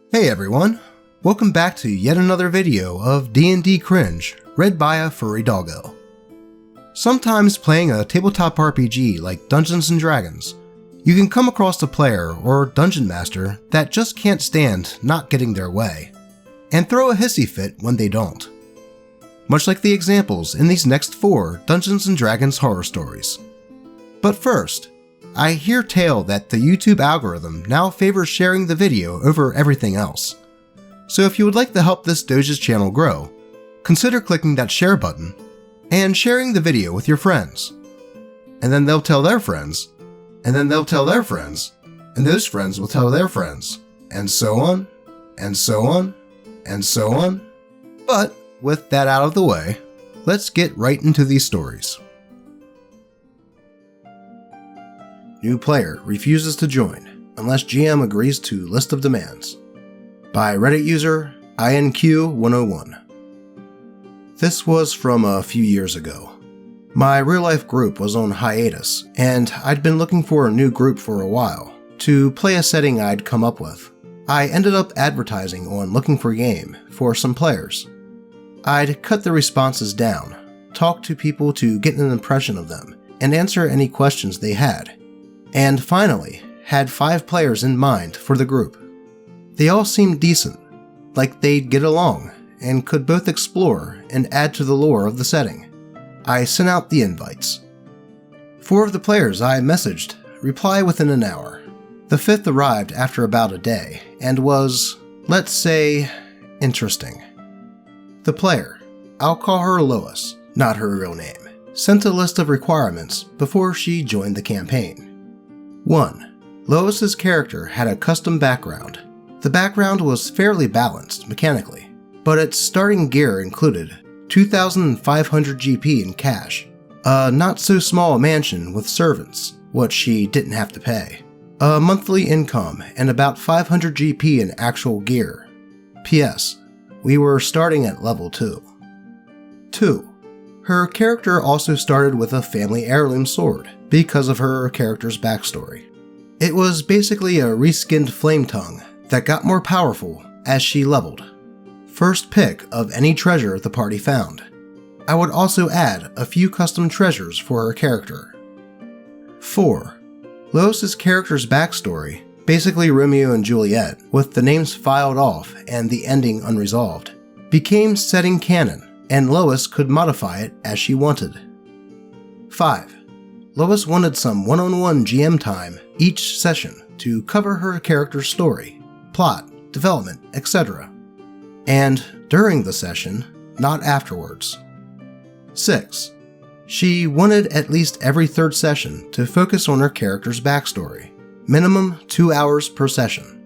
Hey everyone, welcome back to yet another video of D&D Cringe, read by a furry doggo. Sometimes playing a tabletop RPG like Dungeons & Dragons, you can come across a player or dungeon master that just can't stand not getting their way, and throw a hissy fit when they don't. Much like the examples in these next 4 Dungeons & Dragons horror stories. But first, I hear tale that the YouTube algorithm now favors sharing the video over everything else. So if you would like to help this Doge's channel grow, consider clicking that share button and sharing the video with your friends. And then they'll tell their friends, and then they'll tell their friends, and those friends will tell their friends, and so on, and so on, and so on. But with that out of the way, let's get right into these stories. New player refuses to join unless GM agrees to list of demands. By Reddit user INQ101. This was from a few years ago. My real life group was on hiatus, and I'd been looking for a new group for a while to play a setting I'd come up with. I ended up advertising on Looking for Game for some players. I'd cut the responses down, talk to people to get an impression of them, and answer any questions they had. And finally, had 5 players in mind for the group. They all seemed decent, like they'd get along, and could both explore and add to the lore of the setting. I sent out the invites. 4 of the players I messaged reply within an hour. The 5th arrived after about a day, and was, let's say, interesting. The player, I'll call her Lois, not her real name, sent a list of requirements before she joined the campaign. 1. Lois's character had a custom background. The background was fairly balanced mechanically, but its starting gear included 2,500 GP in cash, a not-so-small mansion with servants, which she didn't have to pay, a monthly income, and about 500 GP in actual gear. P.S. We were starting at level 2. 2. Her character also started with a family heirloom sword, because of her character's backstory. It was basically a reskinned flame tongue that got more powerful as she leveled. First pick of any treasure the party found. I would also add a few custom treasures for her character. 4. Lois's character's backstory, basically Romeo and Juliet, with the names filed off and the ending unresolved, became setting canon, and Lois could modify it as she wanted. 5. Lois wanted some one-on-one GM time each session to cover her character's story, plot, development, etc. And during the session, not afterwards. 6. She wanted at least every 3rd session to focus on her character's backstory, minimum 2 hours per session.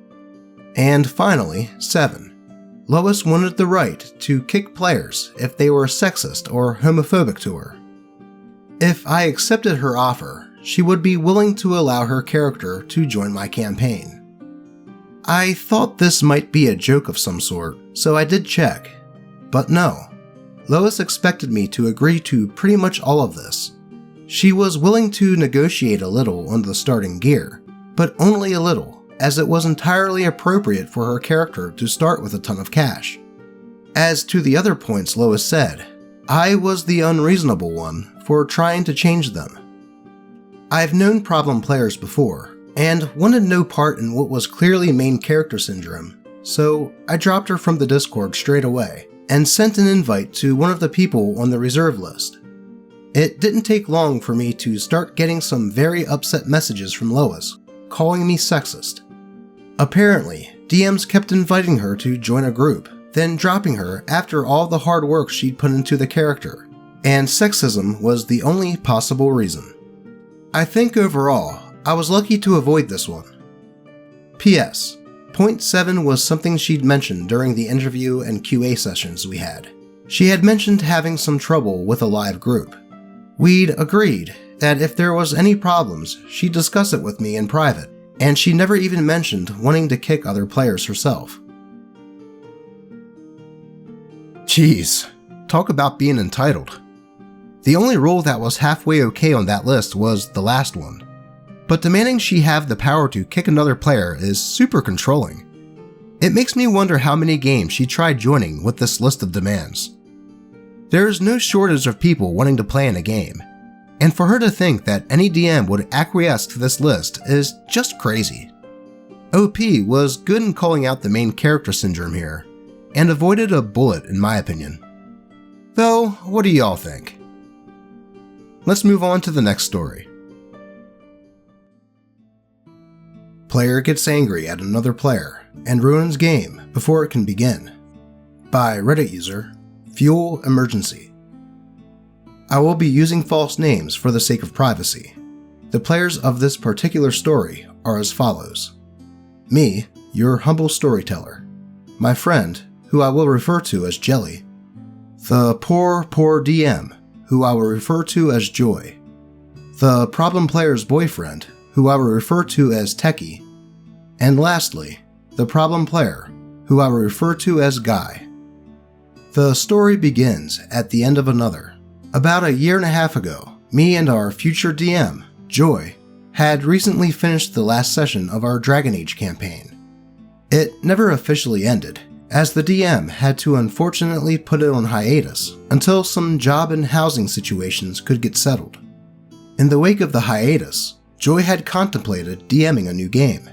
And finally, 7. Lois wanted the right to kick players if they were sexist or homophobic to her. If I accepted her offer, she would be willing to allow her character to join my campaign. I thought this might be a joke of some sort, so I did check. But no, Lois expected me to agree to pretty much all of this. She was willing to negotiate a little on the starting gear, but only a little, as it was entirely appropriate for her character to start with a ton of cash. As to the other points Lois said, I was the unreasonable one for trying to change them. I've known problem players before, and wanted no part in what was clearly main character syndrome, so I dropped her from the Discord straight away, and sent an invite to one of the people on the reserve list. It didn't take long for me to start getting some very upset messages from Lois, calling me sexist. Apparently, DMs kept inviting her to join a group, then dropping her after all the hard work she'd put into the character, and sexism was the only possible reason. I think overall, I was lucky to avoid this one. P.S. Point 7 was something she'd mentioned during the interview and QA sessions we had. She had mentioned having some trouble with a live group. We'd agreed that if there was any problems, she'd discuss it with me in private, and she never even mentioned wanting to kick other players herself. Jeez, talk about being entitled. The only rule that was halfway okay on that list was the last one. But demanding she have the power to kick another player is super controlling. It makes me wonder how many games she tried joining with this list of demands. There is no shortage of people wanting to play in a game, and for her to think that any DM would acquiesce to this list is just crazy. OP was good in calling out the main character syndrome here, and avoided a bullet in my opinion. Though, what do y'all think? Let's move on to the next story. Player gets angry at another player and ruins game before it can begin. By Reddit user, Fuel Emergency. I will be using false names for the sake of privacy. The players of this particular story are as follows. Me, your humble storyteller. My friend, who I will refer to as Jelly. The poor DM, who I will refer to as Joy. The problem player's boyfriend, who I will refer to as Techie. And lastly, the problem player, who I will refer to as Guy. The story begins at the end of another. About a year and a half ago, me and our future DM, Joy, had recently finished the last session of our Dragon Age campaign. It never officially ended, as the DM had to unfortunately put it on hiatus until some job and housing situations could get settled. In the wake of the hiatus, Joy had contemplated DMing a new game.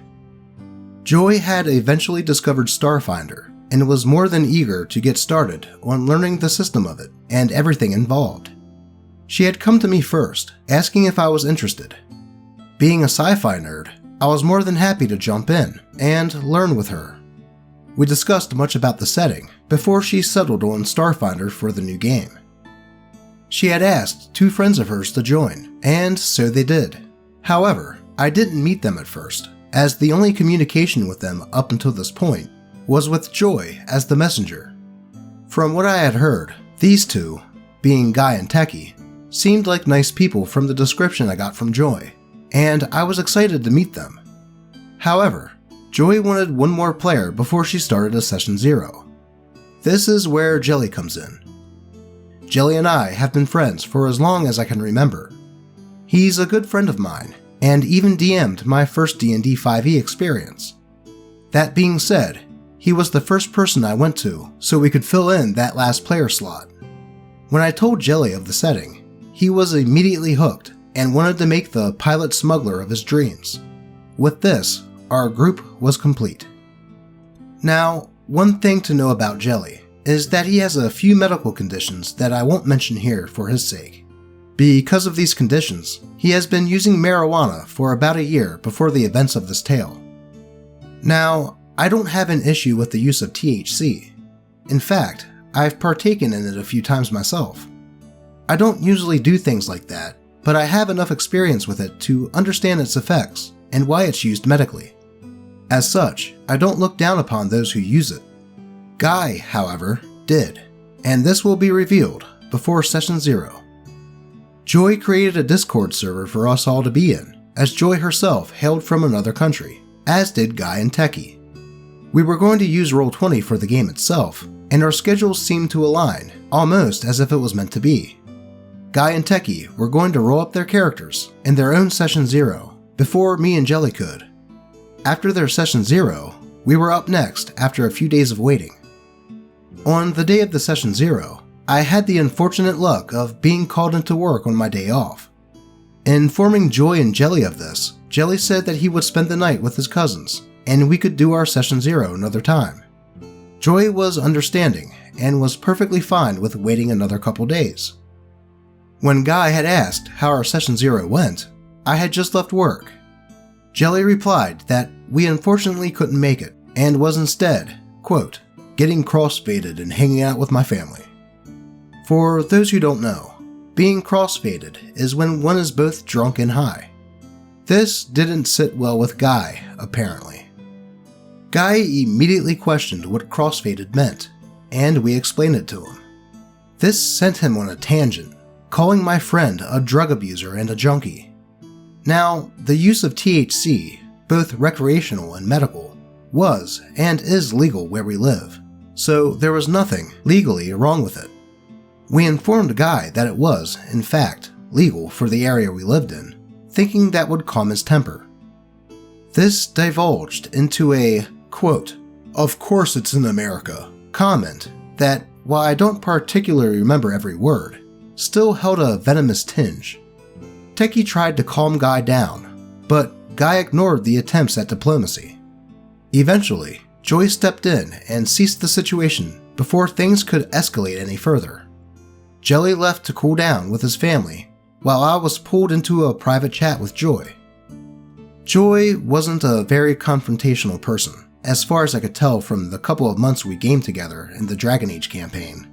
Joy had eventually discovered Starfinder and was more than eager to get started on learning the system of it and everything involved. She had come to me first, asking if I was interested. Being a sci-fi nerd, I was more than happy to jump in and learn with her. We discussed much about the setting before she settled on Starfinder for the new game. She had asked 2 friends of hers to join, and so they did. However, I didn't meet them at first, as the only communication with them up until this point was with Joy as the messenger. From what I had heard, these 2, being Guy and Techie, seemed like nice people from the description I got from Joy, and I was excited to meet them. However, Joy wanted one more player before she started a session 0. This is where Jelly comes in. Jelly and I have been friends for as long as I can remember. He's a good friend of mine, and even DM'd my first D&D 5e experience. That being said, he was the first person I went to so we could fill in that last player slot. When I told Jelly of the setting, he was immediately hooked and wanted to make the pilot smuggler of his dreams. With this, our group was complete. Now, one thing to know about Jelly is that he has a few medical conditions that I won't mention here for his sake. Because of these conditions, he has been using marijuana for about a year before the events of this tale. Now, I don't have an issue with the use of THC. In fact, I've partaken in it a few times myself. I don't usually do things like that, but I have enough experience with it to understand its effects and why it's used medically. As such, I don't look down upon those who use it. Guy, however, did, and this will be revealed before Session 0. Joy created a Discord server for us all to be in, as Joy herself hailed from another country, as did Guy and Techie. We were going to use Roll20 for the game itself, and our schedules seemed to align, almost as if it was meant to be. Guy and Techie were going to roll up their characters in their own Session 0, before me and Jelly could. After their Session 0, we were up next after a few days of waiting. On the day of the Session 0, I had the unfortunate luck of being called into work on my day off. Informing Joy and Jelly of this, Jelly said that he would spend the night with his cousins, and we could do our Session 0 another time. Joy was understanding, and was perfectly fine with waiting another couple days. When Guy had asked how our Session 0 went, I had just left work. Jelly replied that we unfortunately couldn't make it, and was instead, quote, getting crossfaded and hanging out with my family. For those who don't know, being crossfaded is when one is both drunk and high. This didn't sit well with Guy, apparently. Guy immediately questioned what crossfaded meant, and we explained it to him. This sent him on a tangent, calling my friend a drug abuser and a junkie. Now, the use of THC, both recreational and medical, was and is legal where we live, so there was nothing legally wrong with it. We informed Guy that it was, in fact, legal for the area we lived in, thinking that would calm his temper. This divulged into a, quote, "Of course it's in America" comment that, while I don't particularly remember every word, still held a venomous tinge. Techie tried to calm Guy down, but Guy ignored the attempts at diplomacy. Eventually, Joy stepped in and ceased the situation before things could escalate any further. Jelly left to cool down with his family, while I was pulled into a private chat with Joy. Joy wasn't a very confrontational person, as far as I could tell from the couple of months we gamed together in the Dragon Age campaign.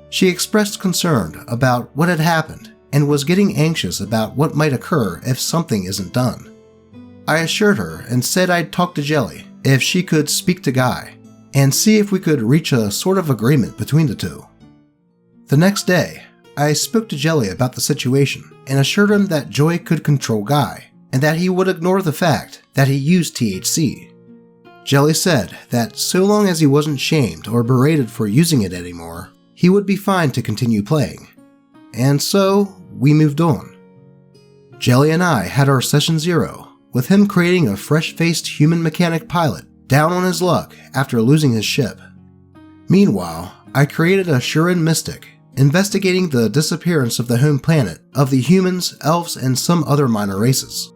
She expressed concern about what had happened and was getting anxious about what might occur if something isn't done. I assured her and said I'd talk to Jelly if she could speak to Guy and see if we could reach a sort of agreement between the two. The next day, I spoke to Jelly about the situation and assured him that Joy could control Guy and that he would ignore the fact that he used THC. Jelly said that so long as he wasn't shamed or berated for using it anymore, he would be fine to continue playing. And so, we moved on. Jelly and I had our session 0, with him creating a fresh-faced human mechanic pilot down on his luck after losing his ship. Meanwhile, I created a Shurin mystic, investigating the disappearance of the home planet of the humans, elves, and some other minor races.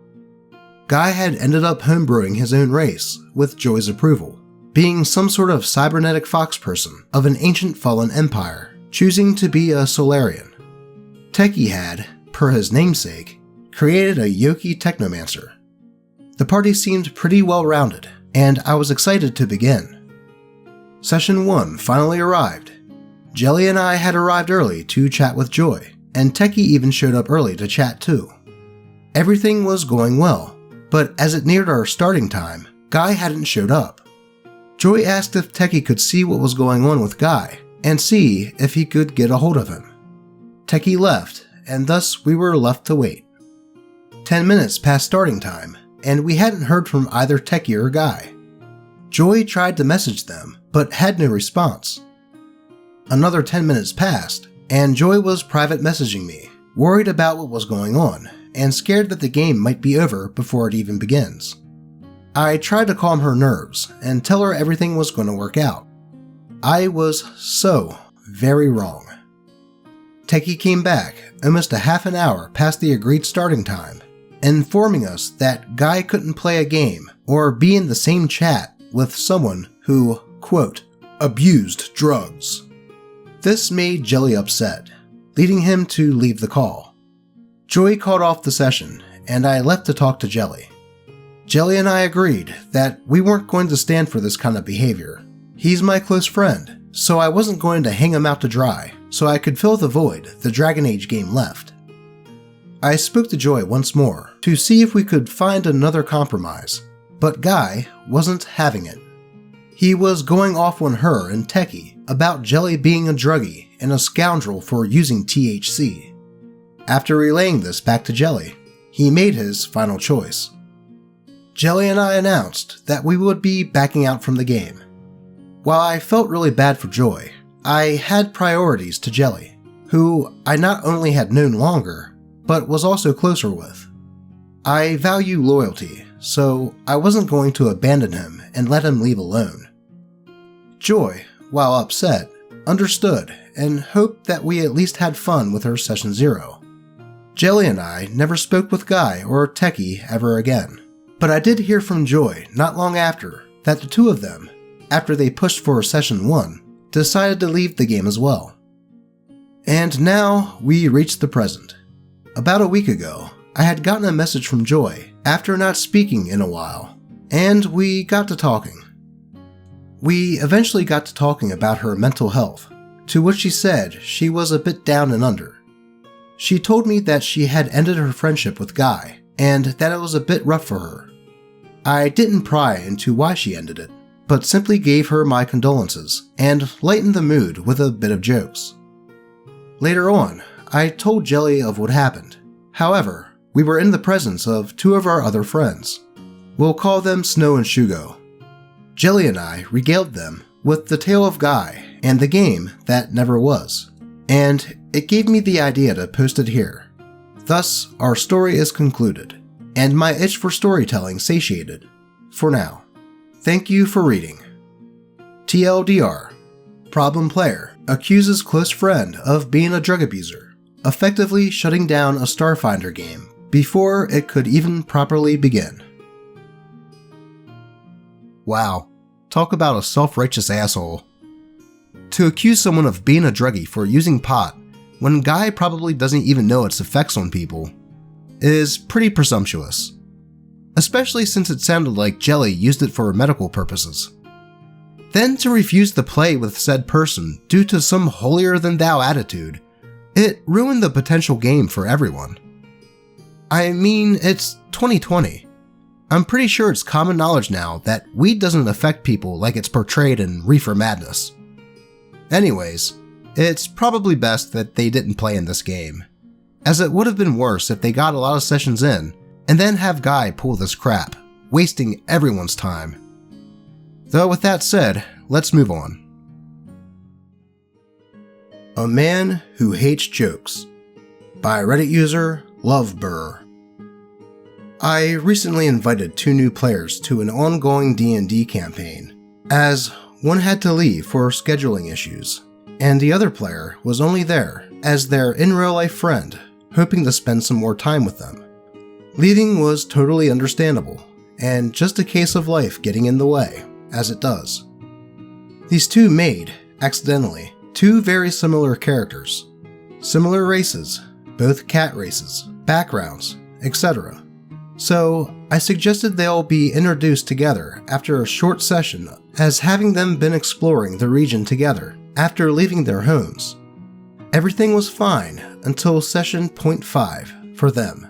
Guy had ended up homebrewing his own race, with Joy's approval, being some sort of cybernetic fox person of an ancient fallen empire, choosing to be a Solarian. Techie had, per his namesake, created a Yoki technomancer. The party seemed pretty well-rounded, and I was excited to begin. Session 1 finally arrived. Jelly and I had arrived early to chat with Joy, and Techie even showed up early to chat too. Everything was going well, but as it neared our starting time, Guy hadn't showed up. Joy asked if Techie could see what was going on with Guy, and see if he could get a hold of him. Techie left, and thus we were left to wait. 10 minutes past starting time, and we hadn't heard from either Techie or Guy. Joy tried to message them, but had no response. Another 10 minutes passed, and Joy was private messaging me, worried about what was going on, and scared that the game might be over before it even begins. I tried to calm her nerves and tell her everything was going to work out. I was so very wrong. Techie came back almost a half an hour past the agreed starting time, informing us that Guy couldn't play a game or be in the same chat with someone who, quote, abused drugs. This made Jelly upset, leading him to leave the call. Joy called off the session, and I left to talk to Jelly. Jelly and I agreed that we weren't going to stand for this kind of behavior. He's my close friend, so I wasn't going to hang him out to dry, so I could fill the void the Dragon Age game left. I spoke to Joy once more to see if we could find another compromise, but Guy wasn't having it. He was going off on her and Techie about Jelly being a druggie and a scoundrel for using THC. After relaying this back to Jelly, he made his final choice. Jelly and I announced that we would be backing out from the game. While I felt really bad for Joy, I had priorities to Jelly, who I not only had known longer, but was also closer with. I value loyalty, so I wasn't going to abandon him and let him leave alone. Joy, while upset, understood and hoped that we at least had fun with her Session 0. Jelly and I never spoke with Guy or Techie ever again, but I did hear from Joy not long after that the two of them, after they pushed for Session 1, decided to leave the game as well. And now we reach the present. About a week ago, I had gotten a message from Joy after not speaking in a while, and we got to talking. We eventually got to talking about her mental health, to which she said she was a bit down and under. She told me that she had ended her friendship with Guy, and that it was a bit rough for her. I didn't pry into why she ended it, but simply gave her my condolences and lightened the mood with a bit of jokes. Later on, I told Jelly of what happened. However, we were in the presence of two of our other friends. We'll call them Snow and Shugo. Jelly and I regaled them with the tale of Guy and the game that never was, and it gave me the idea to post it here. Thus, our story is concluded, and my itch for storytelling satiated, for now. Thank you for reading. TLDR. Problem player accuses close friend of being a drug abuser, effectively shutting down a Starfinder game before it could even properly begin. Wow, talk about a self-righteous asshole. To accuse someone of being a druggie for using pot when guy probably doesn't even know its effects on people is pretty presumptuous, especially since it sounded like Jelly used it for medical purposes. Then to refuse to play with said person due to some holier-than-thou attitude, it ruined the potential game for everyone. I mean, it's 2020. I'm pretty sure it's common knowledge now that weed doesn't affect people like it's portrayed in Reefer Madness. Anyways, it's probably best that they didn't play in this game, as it would have been worse if they got a lot of sessions in and then have Guy pull this crap, wasting everyone's time. Though with that said, let's move on. A Man Who Hates Jokes by Reddit user Loveburr. I recently invited 2 new players to an ongoing DnD campaign, as one had to leave for scheduling issues, and the other player was only there as their in-real-life friend, hoping to spend some more time with them. Leaving was totally understandable, and just a case of life getting in the way, as it does. These 2 made, accidentally, 2 very similar characters. Similar races, both cat races, backgrounds, etc. So I suggested they all be introduced together after a short session, as having them been exploring the region together after leaving their homes. Everything was fine until session 0.5 for them.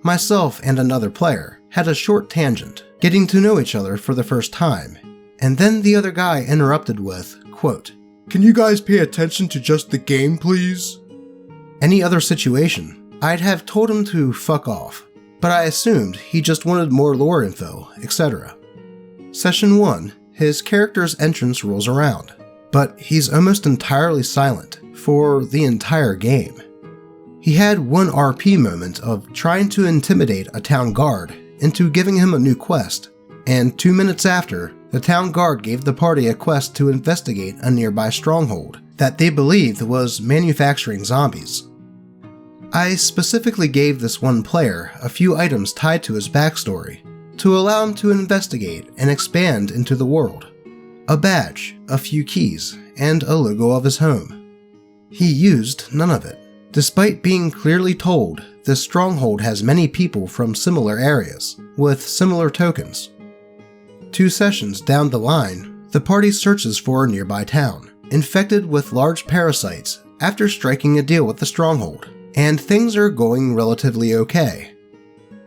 Myself and another player had a short tangent, getting to know each other for the first time, and then the other guy interrupted with, quote, "Can you guys pay attention to just the game, please?" Any other situation, I'd have told him to fuck off, but I assumed he just wanted more lore info, etc. Session 1, his character's entrance rolls around, but he's almost entirely silent for the entire game. He had one RP moment of trying to intimidate a town guard into giving him a new quest, and 2 minutes after, the town guard gave the party a quest to investigate a nearby stronghold that they believed was manufacturing zombies. I specifically gave this one player a few items tied to his backstory to allow him to investigate and expand into the world. A badge, a few keys, and a logo of his home. He used none of it, despite being clearly told this stronghold has many people from similar areas, with similar tokens. 2 sessions down the line, the party searches for a nearby town, infected with large parasites after striking a deal with the stronghold, and things are going relatively okay.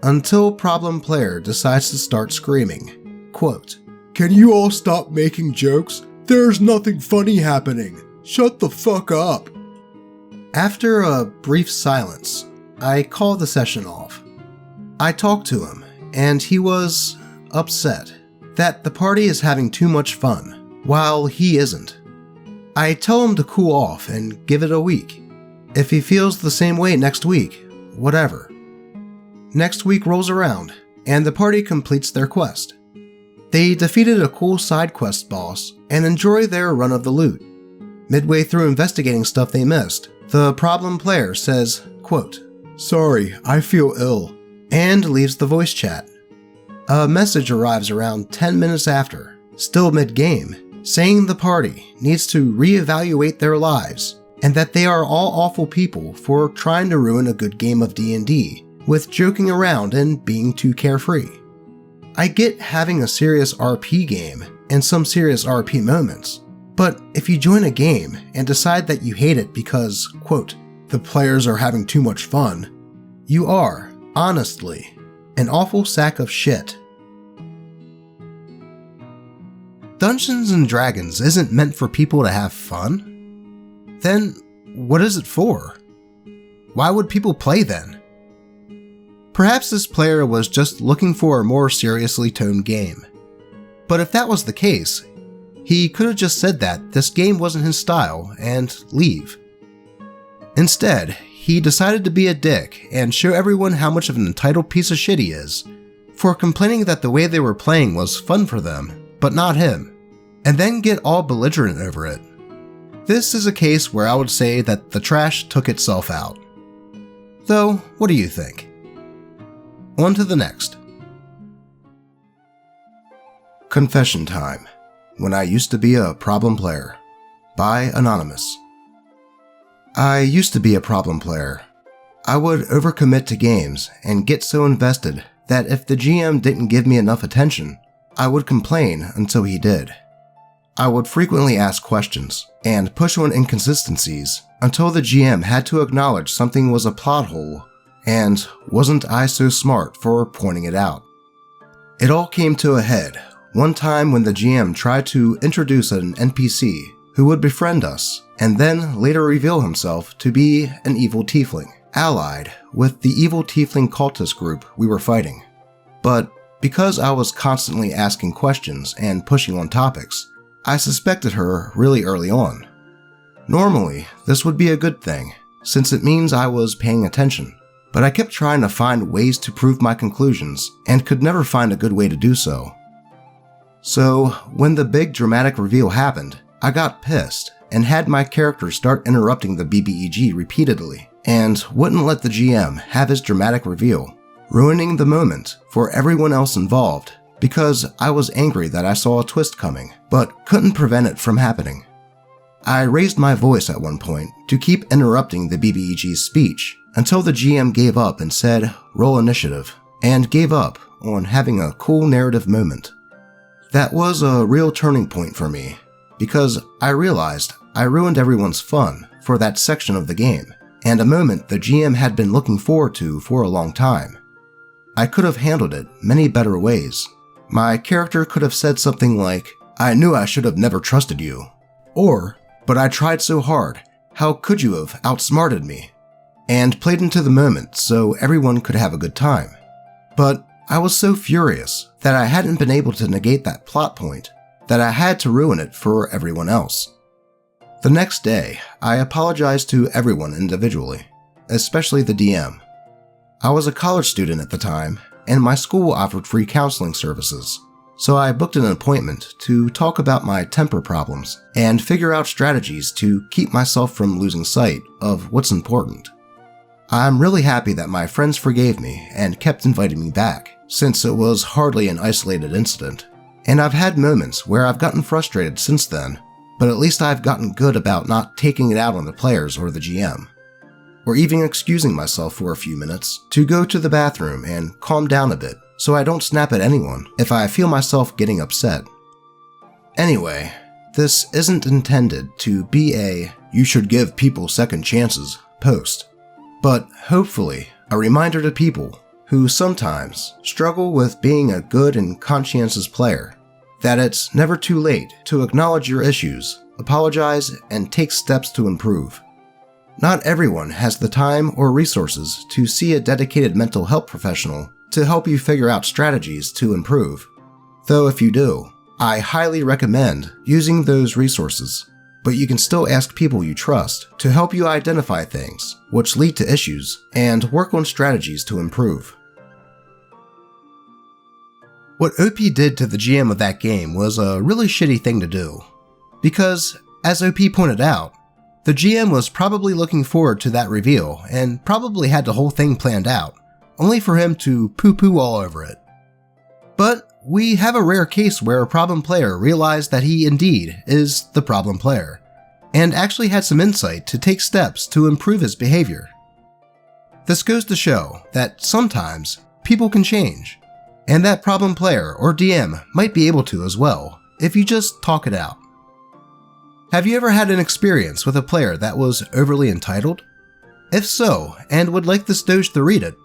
Until problem player decides to start screaming, quote, "Can you all stop making jokes? There's nothing funny happening. Shut the fuck up." After a brief silence, I call the session off. I talked to him, and he was upset that the party is having too much fun, while he isn't. I tell him to cool off and give it a week. If he feels the same way next week, whatever. Next week rolls around, and the party completes their quest. They defeated a cool side quest boss and enjoy their run of the loot. Midway through investigating stuff they missed, the problem player says, quote, "Sorry, I feel ill," and leaves the voice chat. A message arrives around 10 minutes after, still mid-game, saying the party needs to reevaluate their lives and that they are all awful people for trying to ruin a good game of D&D with joking around and being too carefree. I get having a serious RP game and some serious RP moments, but if you join a game and decide that you hate it because, quote, "the players are having too much fun," you are, honestly, an awful sack of shit. Dungeons & Dragons isn't meant for people to have fun? Then, what is it for? Why would people play then? Perhaps this player was just looking for a more seriously toned game. But if that was the case, he could have just said that this game wasn't his style and leave. Instead, he decided to be a dick and show everyone how much of an entitled piece of shit he is for complaining that the way they were playing was fun for them, but not him, and then get all belligerent over it. This is a case where I would say that the trash took itself out. Though, what do you think? On to the next. Confession Time. When I Used to Be a Problem Player. By Anonymous. I used to be a problem player. I would overcommit to games and get so invested that if the GM didn't give me enough attention, I would complain until he did. I would frequently ask questions and push on inconsistencies until the GM had to acknowledge something was a plot hole, and wasn't I so smart for pointing it out. It all came to a head one time when the GM tried to introduce an NPC who would befriend us and then later reveal himself to be an evil tiefling, allied with the evil tiefling cultist group we were fighting. But because I was constantly asking questions and pushing on topics, I suspected her really early on. Normally, this would be a good thing, since it means I was paying attention, but I kept trying to find ways to prove my conclusions and could never find a good way to do so. So, when the big dramatic reveal happened, I got pissed and had my character start interrupting the BBEG repeatedly and wouldn't let the GM have his dramatic reveal, ruining the moment for everyone else involved because I was angry that I saw a twist coming, but couldn't prevent it from happening. I raised my voice at one point to keep interrupting the BBEG's speech until the GM gave up and said, "Roll initiative," and gave up on having a cool narrative moment. That was a real turning point for me, because I realized I ruined everyone's fun for that section of the game, and a moment the GM had been looking forward to for a long time. I could have handled it many better ways. My character could have said something like, "I knew I should have never trusted you," or, "But I tried so hard, how could you have outsmarted me?" and played into the moment so everyone could have a good time. But I was so furious that I hadn't been able to negate that plot point that I had to ruin it for everyone else. The next day, I apologized to everyone individually, especially the DM. I was a college student at the time, and my school offered free counseling services, so I booked an appointment to talk about my temper problems and figure out strategies to keep myself from losing sight of what's important. I'm really happy that my friends forgave me and kept inviting me back, since it was hardly an isolated incident. And I've had moments where I've gotten frustrated since then, but at least I've gotten good about not taking it out on the players or the GM. Or even excusing myself for a few minutes to go to the bathroom and calm down a bit so I don't snap at anyone if I feel myself getting upset. Anyway, this isn't intended to be a "you should give people second chances" post, but hopefully a reminder to people who sometimes struggle with being a good and conscientious player that it's never too late to acknowledge your issues, apologize, and take steps to improve. Not everyone has the time or resources to see a dedicated mental health professional to help you figure out strategies to improve. Though if you do, I highly recommend using those resources, but you can still ask people you trust to help you identify things which lead to issues and work on strategies to improve. What OP did to the GM of that game was a really shitty thing to do, because, as OP pointed out, the GM was probably looking forward to that reveal and probably had the whole thing planned out, only for him to poo-poo all over it. But we have a rare case where a problem player realized that he indeed is the problem player, and actually had some insight to take steps to improve his behavior. This goes to show that sometimes people can change, and that problem player or DM might be able to as well, if you just talk it out. Have you ever had an experience with a player that was overly entitled? If so, and would like this Doge to read it,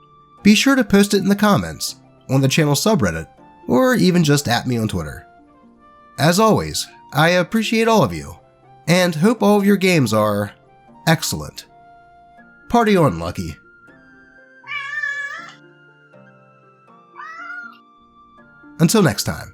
be sure to post it in the comments, on the channel subreddit, or even just at me on Twitter. As always, I appreciate all of you, and hope all of your games are excellent. Party on, Lucky. Until next time.